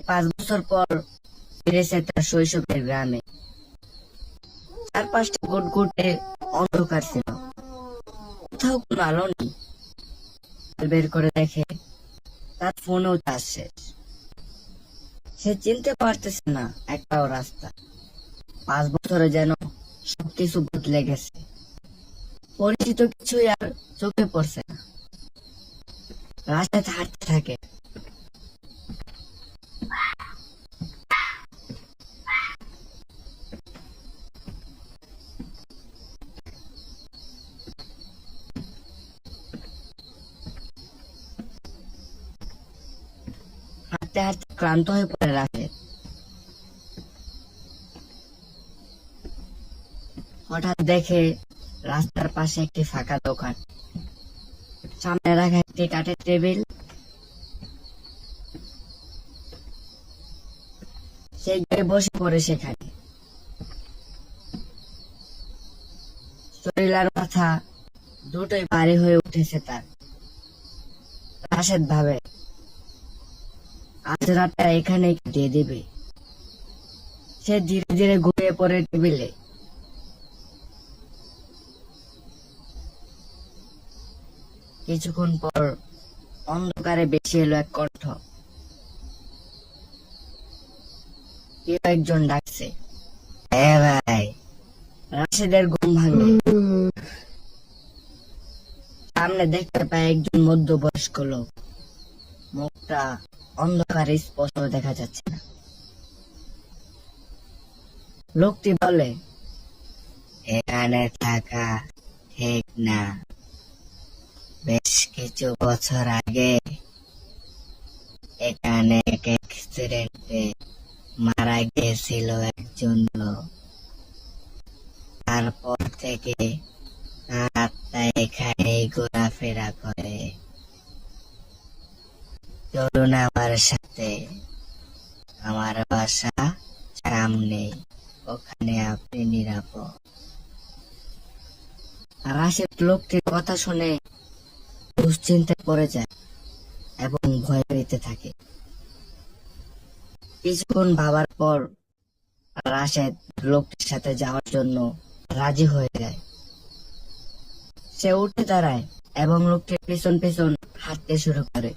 5 বছর পর ফিরেছে তার শৈশবের গ্রামে। চারপাশটা ঘুটঘুটে অন্ধকার ছিল, কোথাও কোনো আলো নেই। বের করে দেখে তার ফোনেও চার্জ শেষ। সে চিনতে পারতেছে না একটাও রাস্তা। 5 বছরে যেন সবকিছু বদলে গেছে। পরিচিত কিছুই আর চোখে পড়ছে না। রাস্তায় হাঁটতে থাকে, হাঁটতে হাঁটতে ক্লান্ত হয়ে পড়ে রাশেদ। হঠাৎ দেখে রাস্তার পাশে একটি ফাঁকা দোকান, সামনে রাখা একটি কাঠের টেবিল। সে গিয়ে বসে পড়ে সেখানে। শরীর আর মাথা দুটোই ভারী হয়ে উঠেছে তার। রাশেদ ভাবে, আজ রাতটা এখানে কাটিয়ে দিবে। সে ধীরে ধীরে ঘুমিয়ে পড়ে টেবিলে। কিছুক্ষণ পর অন্ধকারে ভেসে এলো এক কণ্ঠ। কেউ একজন ডাকছে, হ্যাঁ ভাই। রাশেদের ঘুম ভাঙে। সামনে দেখতে পায় একজন মধ্যবয়স্ক লোক। মুখটা অন্ধকারে স্পষ্ট দেখা যাচ্ছে না। লোকটি বলে, এখানে থাকা ঠিক না। বেশ কিছু বছর আগে এখানে এক অ্যাক্সিডেন্টে মারা গিয়েছিল একজন লোক। তারপর থেকে তার আত্মা এখানে ঘোরাফেরা করে। চলুন আমার সাথে, আমার বাসা সামনে, ওখানে আপনি নিরাপদ। রাশেদ লোকটির কথা শুনে দুশ্চিন্তায় পড়ে যায় এবং ভয় পেতে থাকে। কিছুক্ষণ ভাবার পর রাশেদ লোকটির সাথে যাওয়ার জন্য রাজি হয়ে যায়। সে উঠে দাঁড়ায় এবং লোকটির পেছন পেছন হাঁটতে শুরু করে।